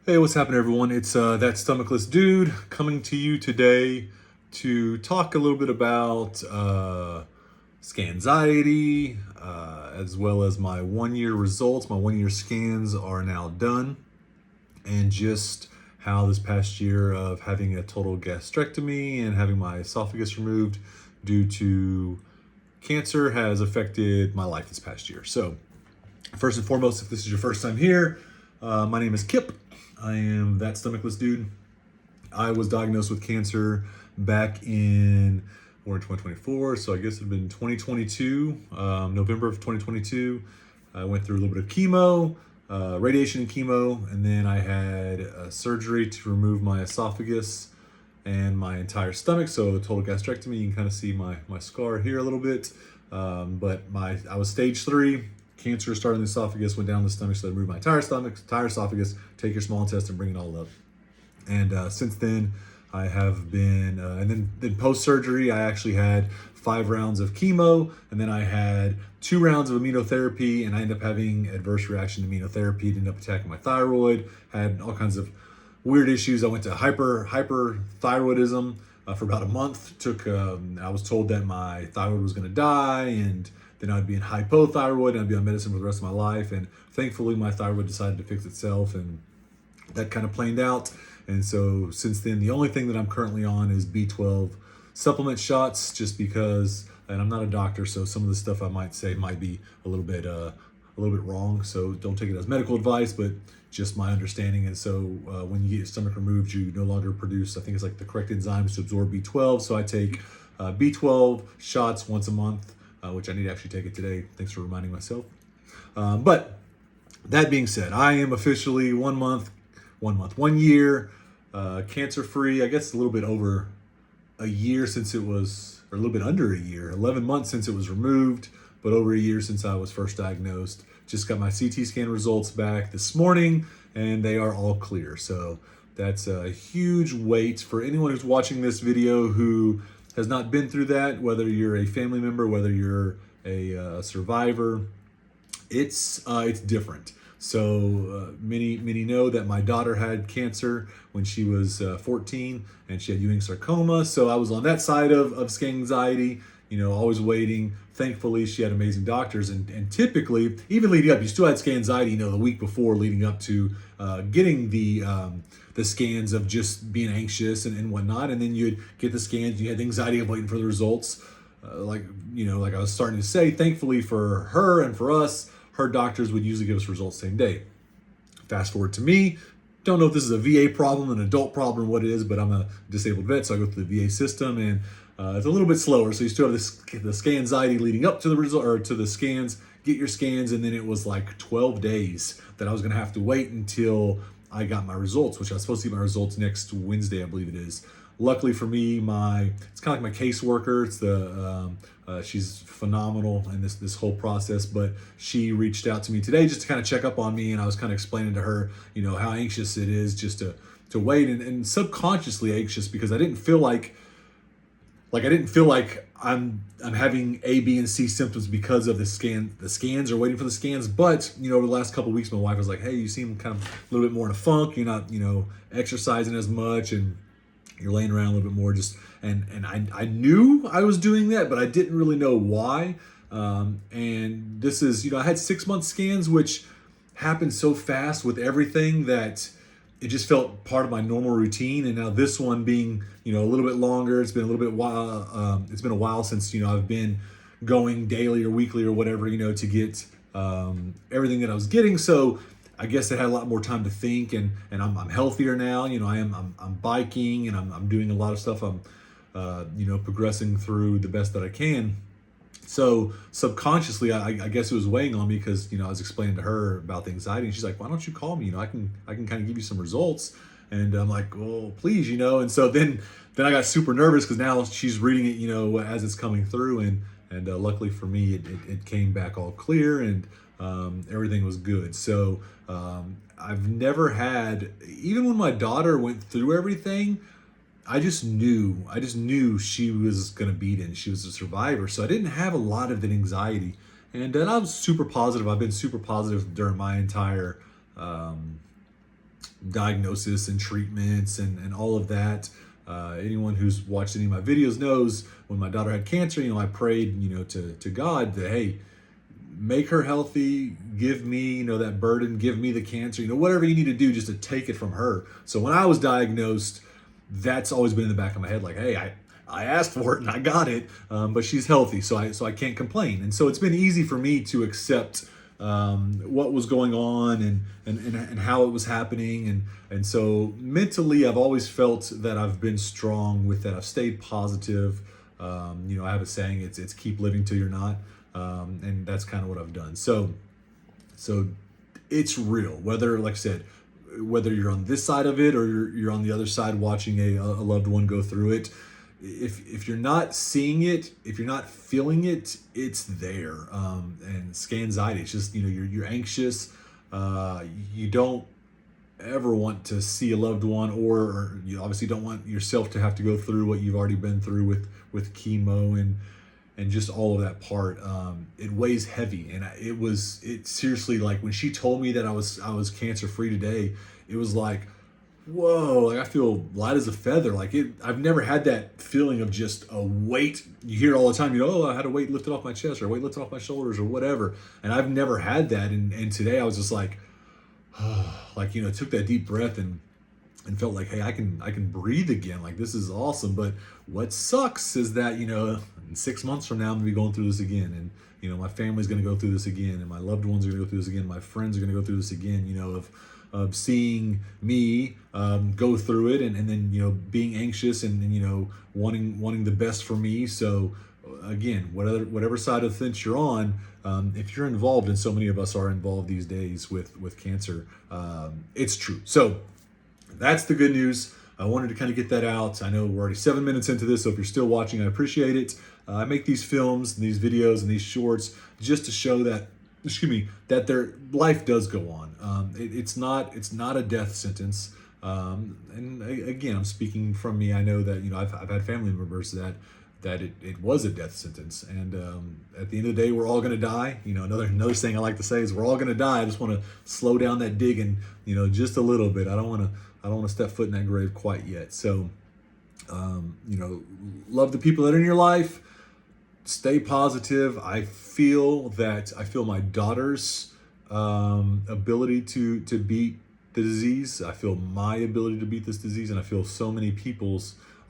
Hey, what's happening, everyone? It's that Stomachless dude coming to you today to talk a little bit about scanxiety, as well as my 1 year results. My 1 year scans are now done, and just how this past year of having a total gastrectomy and having my esophagus removed due to cancer has affected my life this past year. So, first and foremost, if this is your first time here, my name is Kip. I am that Stomachless dude. I was diagnosed with cancer back we're in 2024, so I guess it'd been 2022, November of 2022. I went through a little bit of chemo, radiation and chemo, and then I had surgery to remove my esophagus and my entire stomach. So a total gastrectomy. You can kind of see my scar here a little bit, but I was stage 3. Cancer started in the esophagus, went down the stomach, so they removed my entire stomach, entire esophagus, take your small intestine, bring it all up. And since then, I have been, and then post-surgery, I actually had 5 rounds of chemo, and then I had 2 rounds of immunotherapy, and I ended up having adverse reaction to immunotherapy. It ended up attacking my thyroid, had all kinds of weird issues. I went to hyperthyroidism for about a month. I was told that my thyroid was going to die, and then I'd be in hypothyroid, and I'd be on medicine for the rest of my life. And thankfully, my thyroid decided to fix itself, and that kind of planed out. And so since then, the only thing that I'm currently on is B12 supplement shots, just because, and I'm not a doctor, so some of the stuff I might say might be a little bit wrong. So don't take it as medical advice, but just my understanding. And so when you get your stomach removed, you no longer produce, I think it's like the correct enzymes to absorb B12. So I take B12 shots once a month, which I need to actually take it today. Thanks for reminding myself. But that being said, I am officially 1 year cancer-free. I guess a little bit over a year since it was, or a little bit under a year, 11 months since it was removed, but over a year since I was first diagnosed. Just got my CT scan results back this morning, and they are all clear. So that's a huge weight for anyone who's watching this video who has not been through that, whether you're a family member, whether you're a survivor. It's different. So many know that my daughter had cancer when she was 14, and she had Ewing sarcoma. So I was on that side of scanxiety, always waiting. Thankfully, she had amazing doctors, and typically, even leading up, you still had scanxiety, the week before leading up to getting the scans of just being anxious and whatnot. And then you'd get the scans, you had the anxiety of waiting for the results. Like I was starting to say, thankfully for her and for us, her doctors would usually give us results same day. Fast forward to me. Don't know if this is a VA problem, an adult problem, what it is, but I'm a disabled vet, so I go through the VA system, and it's a little bit slower. So you still have the scanxiety leading up to the result, or to the scans. Get your scans, and then it was like 12 days that I was going to have to wait until I got my results, which I was supposed to get my results next Wednesday, I believe it is. Luckily for me, it's kind of like my caseworker. It's she's phenomenal in this whole process, but she reached out to me today just to kind of check up on me, and I was kind of explaining to her, how anxious it is just to wait, and subconsciously anxious because I didn't feel like I'm having A, B, and C symptoms because of the scans or waiting for the scans. But, over the last couple of weeks, my wife was like, hey, you seem kind of a little bit more in a funk. You're not, exercising as much, and you're laying around a little bit more. And I knew I was doing that, but I didn't really know why. And this is, I had 6-month scans, which happened so fast with everything that it just felt part of my normal routine. And now this one being, a little bit longer, it's been a little bit while. It's been a while since, I've been going daily or weekly or whatever, to get everything that I was getting. So I guess I had a lot more time to think, and I'm healthier now. I'm biking, and I'm doing a lot of stuff. I'm progressing through the best that I can. So subconsciously, I guess it was weighing on me because I was explaining to her about the anxiety, and she's like, "Why don't you call me? I can kind of give you some results." And I'm like, "Well, please, And so then I got super nervous because now she's reading it, as it's coming through, and luckily for me, it came back all clear, and everything was good. So I've never had, even when my daughter went through everything, I just knew she was going to beat it, and she was a survivor. So I didn't have a lot of that anxiety. And I was super positive. I've been super positive during my entire diagnosis and treatments and all of that. Anyone who's watched any of my videos knows when my daughter had cancer, I prayed, to God that, hey, make her healthy, give me, that burden, give me the cancer, whatever you need to do just to take it from her. So when I was diagnosed, that's always been in the back of my head, like, hey, I asked for it and I got it, but she's healthy, so I can't complain. And so it's been easy for me to accept what was going on and how it was happening. And so mentally, I've always felt that I've been strong with that. I've stayed positive. I have a saying, it's keep living till you're not. And that's kind of what I've done. So it's real, whether, like I said, whether you're on this side of it or you're on the other side watching a loved one go through it. If you're not seeing it, if you're not feeling it, it's there. And scanxiety, it's just, you're anxious. You don't ever want to see a loved one, or you obviously don't want yourself to have to go through what you've already been through with chemo and just all of that part. It weighs heavy. And it seriously, like when she told me that I was cancer free today, it was like, whoa, like I feel light as a feather. Like I've never had that feeling of just a weight. You hear it all the time, I had a weight lifted off my chest or a weight lifted off my shoulders or whatever. And I've never had that. And today I was just like, took that deep breath and felt like, hey, I can breathe again. Like, this is awesome. But what sucks is that, in 6 months from now, I'm gonna be going through this again. And, my family's gonna go through this again. And my loved ones are gonna go through this again. My friends are gonna go through this again, of seeing me go through it and then, being anxious and wanting the best for me. So again, whatever side of the fence you're on, if you're involved, and so many of us are involved these days with cancer, it's true. So that's the good news. I wanted to kind of get that out. I know we're already 7 minutes into this, so if you're still watching, I appreciate it. I make these films, and these videos, and these shorts just to show that, that their life does go on. It's not a death sentence. And again, I'm speaking from me. I know that I've had family members that it was a death sentence, and at the end of the day, we're all going to die. Another thing I like to say is we're all going to die. I just want to slow down that digging, just a little bit. I don't want to step foot in that grave quite yet. So, love the people that are in your life. Stay positive. I feel my daughter's ability to beat the disease. I feel my ability to beat this disease, and I feel so many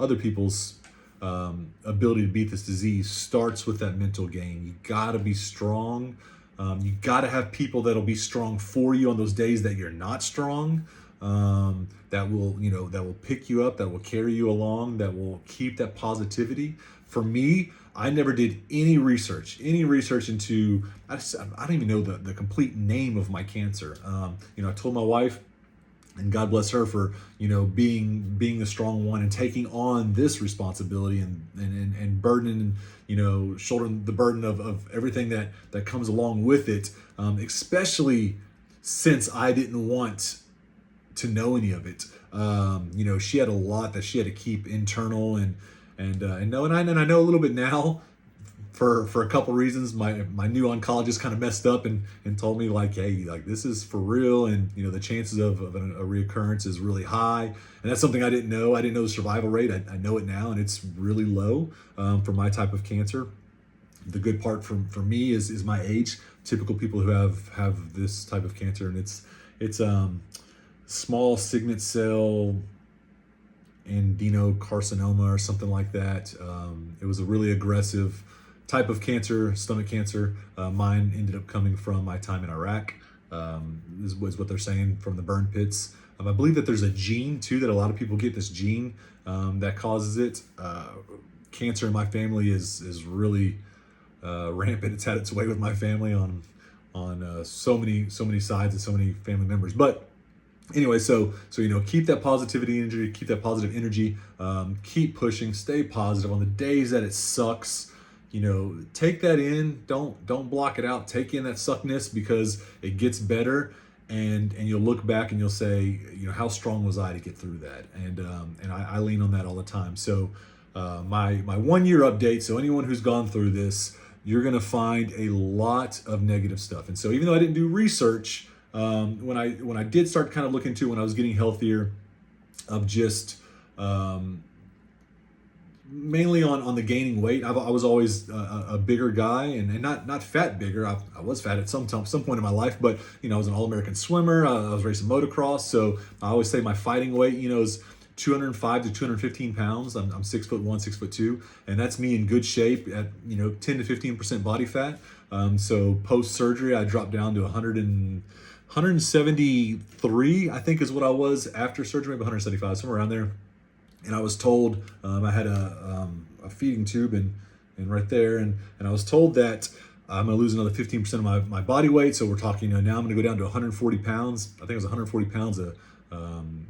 other people's ability to beat this disease starts with that mental game. You gotta be strong. You gotta have people that'll be strong for you on those days that you're not strong. That will pick you up, that will carry you along, that will keep that positivity. For me, I never did any research into, I don't even know the complete name of my cancer. I told my wife, and God bless her for, being the strong one and taking on this responsibility and burdening, shouldering the burden of everything that comes along with it. Especially since I didn't want to know any of it. She had a lot that she had to keep internal and I know a little bit now for a couple reasons. My new oncologist kind of messed up and told me like, hey, like this is for real, and the chances of a reoccurrence is really high, and that's something I didn't know. I didn't know the survival rate. I know it now, and it's really low for my type of cancer. The good part for me is my age. Typical people who have this type of cancer, and it's small signet cell adenocarcinoma or something like that. It was a really aggressive type of cancer, stomach cancer. Mine ended up coming from my time in Iraq, is what they're saying, from the burn pits. I believe that there's a gene too, that a lot of people get this gene that causes it. Cancer in my family is really rampant. It's had its way with my family on so many sides and so many family members. But anyway, so keep that positivity energy, keep that positive energy, keep pushing, stay positive on the days that it sucks. Take that in, don't block it out. Take in that suckness, because it gets better, and you'll look back and you'll say, how strong was I to get through that? And I lean on that all the time. So my 1 year update. So anyone who's gone through this, you're gonna find a lot of negative stuff. And so even though I didn't do research, when I did start kind of looking into when I was getting healthier, of just mainly on the gaining weight. I was always a bigger guy, and not fat bigger. I was fat at some point in my life, but I was an All-American swimmer. I was racing motocross, so I always say my fighting weight is 205 to 215 pounds. I'm 6'1", 6'2", and that's me in good shape at 10 to 15% body fat. So post surgery, I dropped down to 173, I think is what I was after surgery, maybe 175, somewhere around there. And I was told I had a feeding tube and right there, and I was told that I'm going to lose another 15% of my body weight. So we're talking, now I'm going to go down to 140 pounds. I think it was 140 pounds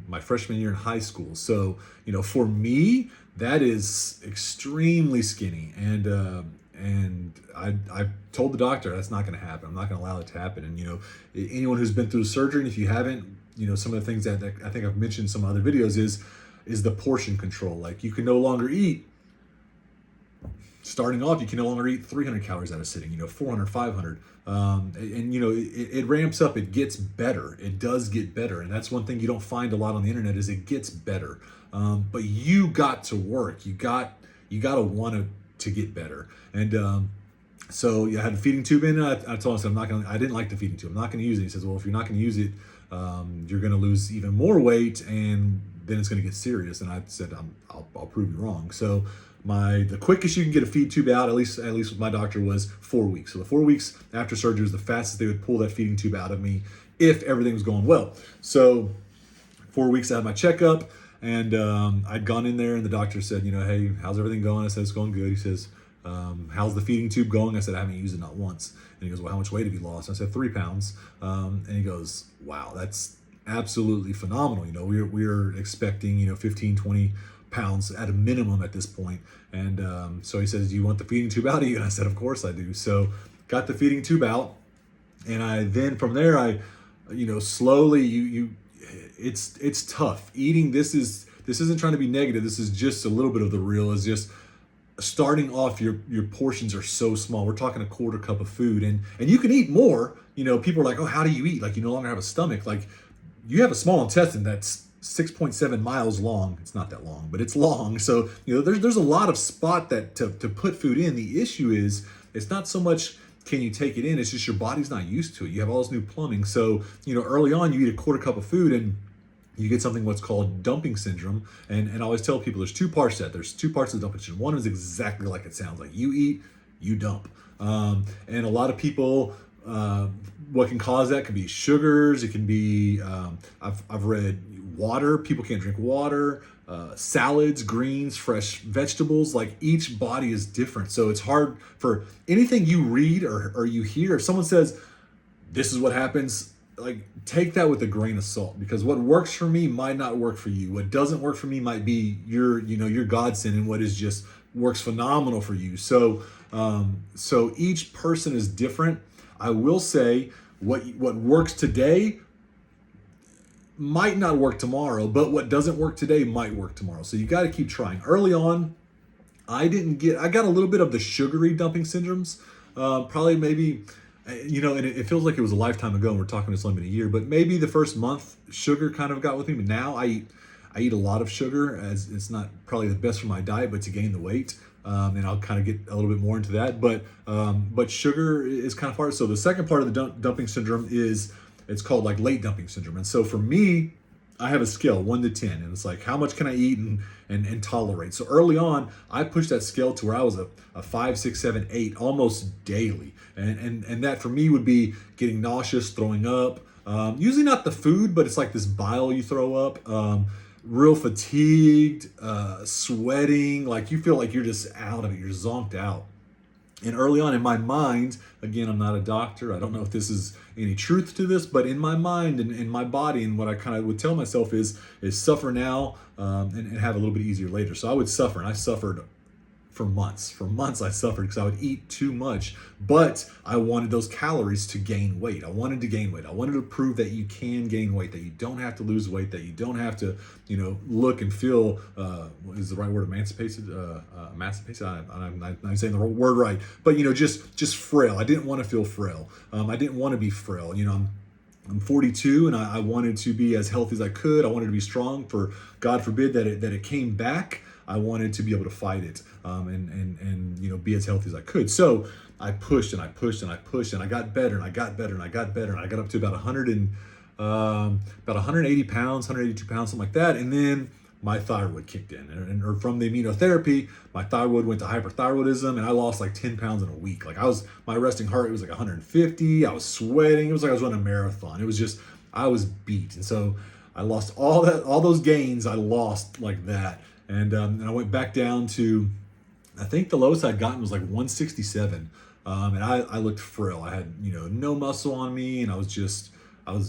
my freshman year in high school. So for me, that is extremely skinny, and I told the doctor that's not going to happen. I'm not going to allow it to happen. And anyone who's been through surgery, and if you haven't, some of the things that I think I've mentioned in some other videos is the portion control. Like, you can no longer eat, starting off, you can no longer eat 300 calories at a sitting, 400, 500. It ramps up, it gets better. It does get better. And that's one thing you don't find a lot on the internet, is it gets better. But you got to work. You got to want to get better. And so I had the feeding tube in. I told him, I didn't like the feeding tube. I'm not going to use it. He says, well, if you're not going to use it, you're going to lose even more weight, and then it's going to get serious. And I said, I'll prove you wrong. So the quickest you can get a feed tube out, at least with my doctor, was 4 weeks. So the 4 weeks after surgery was the fastest they would pull that feeding tube out of me if everything was going well. So 4 weeks I had my checkup, and I'd gone in there, and the doctor said, hey, how's everything going? I said, it's going good. He says, how's the feeding tube going? I said, I haven't used it, not once. And he goes, well, how much weight have you lost? I said, 3 pounds. And he goes, wow, that's absolutely phenomenal. We're expecting 15, 20 pounds at a minimum at this point. And so he says, do you want the feeding tube out of you? And I said, of course I do. So got the feeding tube out, and then from there I slowly it's tough eating. This isn't trying to be negative. This is just a little bit of the real. Is just starting off, your portions are so small. We're talking a quarter cup of food, and you can eat more. People are like, oh, how do you eat? Like, you no longer have a stomach. Like, you have a small intestine that's 6.7 miles long. It's not that long, but it's long. So there's a lot of spot that to put food in. The issue is, it's not so much can you take it in, it's just your body's not used to it. You have all this new plumbing. So early on, you eat a quarter cup of food, and you get something what's called dumping syndrome. And I always tell people there's two parts to that. There's two parts of the dumping syndrome. One is exactly like it sounds like. You eat, you dump. And a lot of people, what can cause that could be sugars. It can be, I've read water. People can't drink water, salads, greens, fresh vegetables. Like, each body is different. So it's hard for anything you read or you hear. If someone says, this is what happens, like, take that with a grain of salt, because what works for me might not work for you. What doesn't work for me might be your godsend, and what is just works phenomenal for you. So each person is different. I will say what works today might not work tomorrow, but what doesn't work today might work tomorrow. So you got to keep trying. Early on, I got a little bit of the sugary dumping syndromes, probably maybe, and it feels like it was a lifetime ago, and we're talking it's only been a year, but maybe the first month sugar kind of got with me. But now I eat a lot of sugar, as it's not probably the best for my diet, but to gain the weight. And I'll kind of get a little bit more into that, but sugar is kind of hard. So the second part of the dumping syndrome it's called like late dumping syndrome. And so for me, I have a scale 1 to 10, and it's like, how much can I eat and tolerate? So early on, I pushed that scale to where I was a 5, 6, 7, 8 almost daily. And that for me would be getting nauseous, throwing up, usually not the food, but it's like this bile you throw up, real fatigued, sweating, like you feel like you're just out of it, you're zonked out. And early on in my mind, again, I'm not a doctor, I don't know if this is any truth to this, but in my mind and in my body, and what I kind of would tell myself is suffer now, and have a little bit easier later. So I would suffer, and I suffered for months. For months I suffered because I would eat too much, but I wanted those calories to gain weight. I wanted to gain weight. I wanted to prove that you can gain weight, that you don't have to lose weight, that you don't have to, look and feel, is the right word, emancipated? Emancipated? I'm not saying the word right, but just frail. I didn't want to feel frail. I didn't want to be frail. I'm I'm 42 and I wanted to be as healthy as I could. I wanted to be strong for God forbid that it came back. I wanted to be able to fight it and you know, be as healthy as I could. So I pushed and I pushed and I pushed and I got better and I got better and I got better and I got up to about 180 pounds, 182 pounds, something like that. And then my thyroid kicked in, or from the immunotherapy, my thyroid went to hyperthyroidism, and I lost like 10 pounds in a week. Like my resting heart rate was like 150. I was sweating. It was like I was running a marathon. It was just, I was beat. And so I lost all those gains I lost like that. And I went back down to, I think the lowest I'd gotten was like 167. And I looked frail. I had, you know, no muscle on me, and I was just a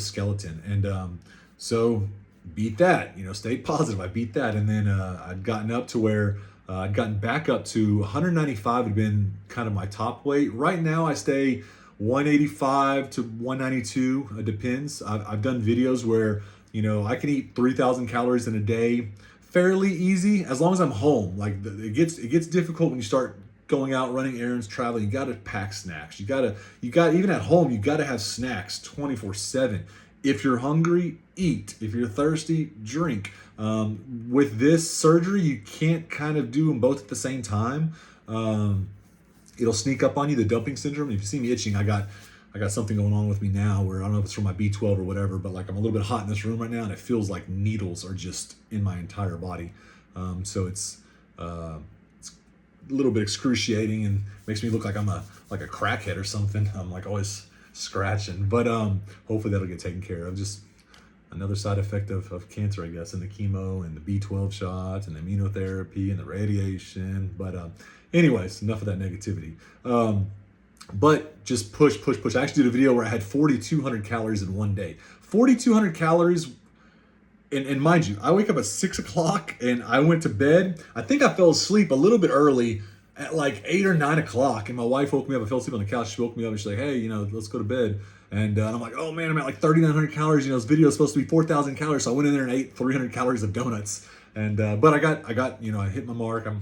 skeleton. And so beat that, you know, stayed positive. I beat that. And then I'd gotten up to where I'd gotten back up to 195 had been kind of my top weight. Right now I stay 185 to 192. It depends. I've done videos where, you know, I can eat 3,000 calories in a day fairly easy as long as I'm home. Like it gets difficult when you start going out, running errands, traveling. You got to pack snacks. You got even at home, you got to have snacks 24/7. If you're hungry, eat. If you're thirsty, drink. With this surgery, you can't kind of do them both at the same time. It'll sneak up on you, the dumping syndrome. If you see me itching, I got something going on with me now where I don't know if it's from my B12 or whatever, but like I'm a little bit hot in this room right now, and it feels like needles are just in my entire body. So it's a little bit excruciating and makes me look like I'm a crackhead or something. I'm like always scratching, but hopefully that'll get taken care of. Just another side effect of cancer, I guess, and the chemo and the B12 shots and the immunotherapy and the radiation. But anyways, enough of that negativity. But just push. I actually did a video where I had 4,200 calories in one day. 4,200 calories. And mind you, I wake up at 6 o'clock and I went to bed. I think I fell asleep a little bit early at like 8 or 9 o'clock. And my wife woke me up. I fell asleep on the couch. She woke me up and she's like, hey, you know, let's go to bed. And I'm like, oh man, I'm at like 3,900 calories. You know, this video is supposed to be 4,000 calories. So I went in there and ate 300 calories of donuts. And, but I got, you know, I hit my mark. I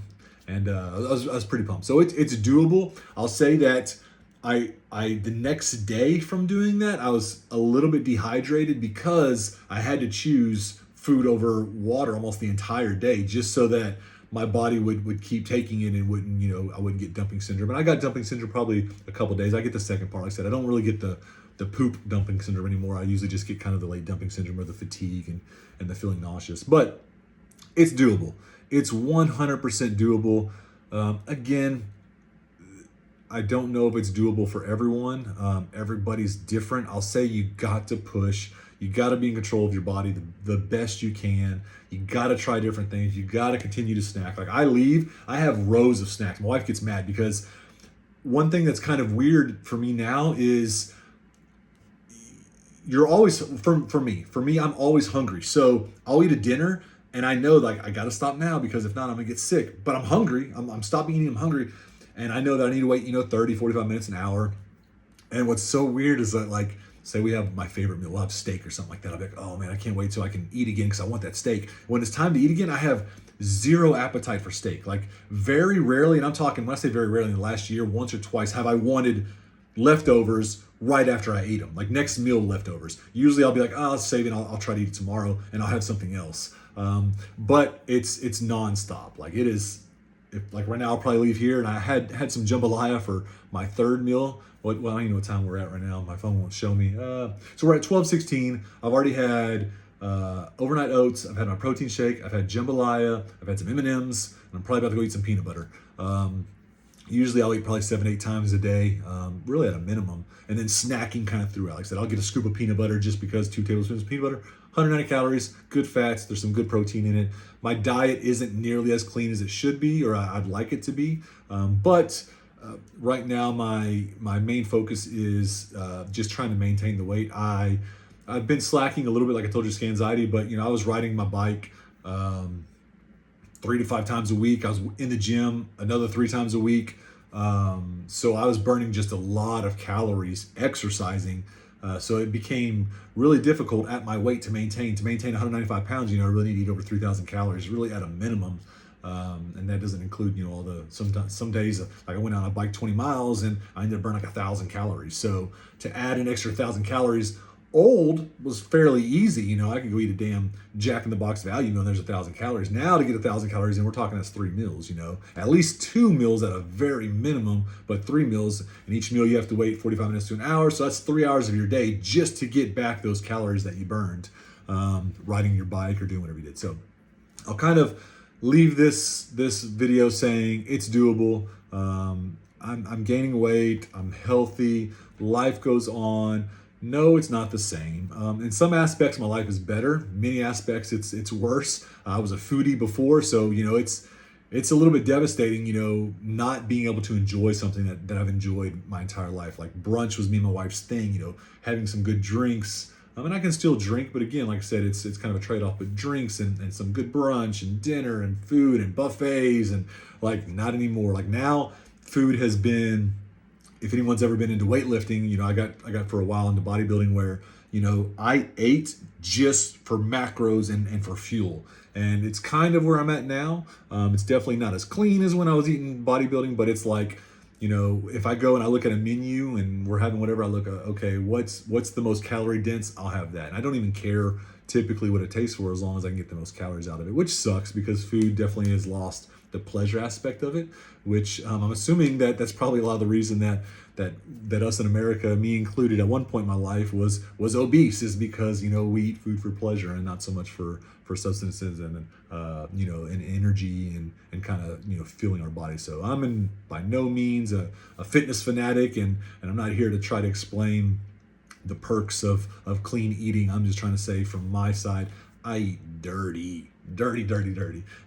was pretty pumped. So it's doable. I'll say that the next day from doing that, I was a little bit dehydrated because I had to choose food over water almost the entire day just so that my body would keep taking it and wouldn't, you know, I wouldn't get dumping syndrome. And I got dumping syndrome probably a couple days. I get the second part. Like I said, I don't really get the poop dumping syndrome anymore. I usually just get kind of the late dumping syndrome or the fatigue and the feeling nauseous. But it's doable. It's 100% doable. Again, I don't know if it's doable for everyone. Everybody's different. I'll say you got to push. You got to be in control of your body the best you can. You got to try different things. You got to continue to snack. Like I have rows of snacks. My wife gets mad because one thing that's kind of weird for me now is you're always, for me, I'm always hungry. So I'll eat a dinner and I know like I got to stop now because if not, I'm gonna get sick. But I'm hungry. I'm stopping eating. I'm hungry. And I know that I need to wait, 30, 45 minutes, an hour. And what's so weird is that, like, say we have my favorite meal, we'll have steak or something like that. I'll be like, oh man, I can't wait till I can eat again because I want that steak. When it's time to eat again, I have zero appetite for steak. Like very rarely, and I'm talking, when I say very rarely, in the last year, once or twice have I wanted leftovers right after I eat them. Like next meal leftovers. Usually I'll be like, oh, I'll save it, I'll try to eat it tomorrow and I'll have something else. But it's nonstop. Like it is. Like right now, I'll probably leave here, and I had some jambalaya for my third meal. Well, I don't even know what time we're at right now. My phone won't show me. So we're at 12:16. I've already had overnight oats. I've had my protein shake. I've had jambalaya. I've had some M&Ms, and I'm probably about to go eat some peanut butter. Usually I'll eat probably 7-8 times a day, really at a minimum, and then snacking kind of throughout. Like I said, I'll get a scoop of peanut butter just because 2 tablespoons of peanut butter, 190 calories, good fats. There's some good protein in it. My diet isn't nearly as clean as it should be, or I'd like it to be. But right now, my main focus is just trying to maintain the weight. I've been slacking a little bit, like I told you, Scanxiety, but I was riding my bike 3 to 5 times a week. I was in the gym another 3 times a week. So I was burning just a lot of calories exercising. So it became really difficult at my weight to maintain 195 pounds. I really need to eat over 3,000 calories, really at a minimum. And that doesn't include, all the, some days, like I went on a bike 20 miles and I ended up burning like 1,000 calories. So to add an extra 1,000 calories old was fairly easy. You know, I could go eat a damn Jack in the Box value meal and there's 1,000 calories. Now to get 1,000 calories in, we're talking that's 3 meals, you know, at least 2 meals at a very minimum, but 3 meals. And each meal you have to wait 45 minutes to an hour. So that's 3 hours of your day just to get back those calories that you burned riding your bike or doing whatever you did. So I'll kind of leave this video saying it's doable. I'm gaining weight. I'm healthy. Life goes on. No, it's not the same. In some aspects, my life is better. Many aspects, it's worse. I was a foodie before, so you know it's a little bit devastating. You know, not being able to enjoy something that I've enjoyed my entire life. Like brunch was me and my wife's thing. You know, having some good drinks. I mean, I can still drink, but again, like I said, it's kind of a trade-off. But drinks and some good brunch and dinner and food and buffets and like not anymore. Like now, food has been. If anyone's ever been into weightlifting, you know, I got for a while into bodybuilding where, you know, I ate just for macros and for fuel. And it's kind of where I'm at now. It's definitely not as clean as when I was eating bodybuilding, but it's like, you know, if I go and I look at a menu and we're having whatever, I look at, okay, what's the most calorie dense? I'll have that. And I don't even care typically what it tastes for as long as I can get the most calories out of it, which sucks because food definitely has lost the pleasure aspect of it, which I'm assuming that's probably a lot of the reason that us in America, me included, at one point in my life was obese, is because, you know, we eat food for pleasure and not so much for substances and you know, and energy and kind of, you know, fueling our body. So I'm by no means a fitness fanatic, and I'm not here to try to explain the perks of clean eating. I'm just trying to say from my side, I eat dirty.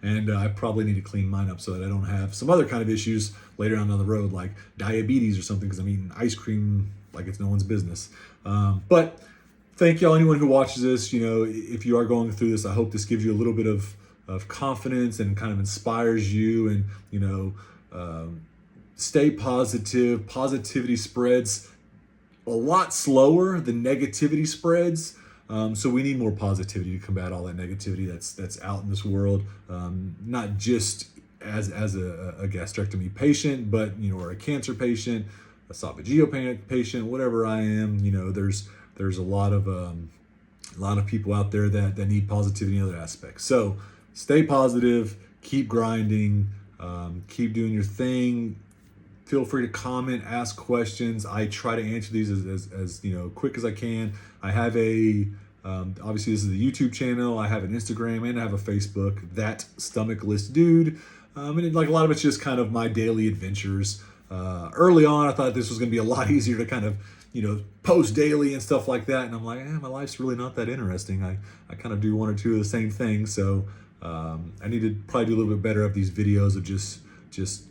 And I probably need to clean mine up so that I don't have some other kind of issues later on down the road, like diabetes or something, because I'm eating ice cream like it's no one's business. But thank y'all, anyone who watches this. You know, if you are going through this, I hope this gives you a little bit of confidence and kind of inspires you. And, you know, stay positive. Positivity spreads a lot slower than negativity spreads. So we need more positivity to combat all that negativity that's out in this world. Not just as a gastrectomy patient, but, you know, or a cancer patient, esophageal patient, whatever I am. You know, there's a lot of people out there that need positivity in other aspects. So stay positive, keep grinding, keep doing your thing. Feel free to comment, ask questions. I try to answer these as you know, quick as I can. I have obviously this is the YouTube channel. I have an Instagram and I have a Facebook, that Stomachless Dude. And like a lot of it's just kind of my daily adventures. Early on, I thought this was going to be a lot easier to kind of, you know, post daily and stuff like that. And I'm like, my life's really not that interesting. I kind of do one or two of the same things. So I need to probably do a little bit better of these videos of just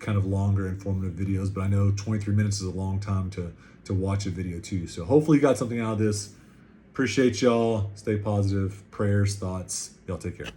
kind of longer informative videos. But I know 23 minutes is a long time to watch a video too. So hopefully you got something out of this. Appreciate y'all. Stay positive. Prayers, thoughts. Y'all take care.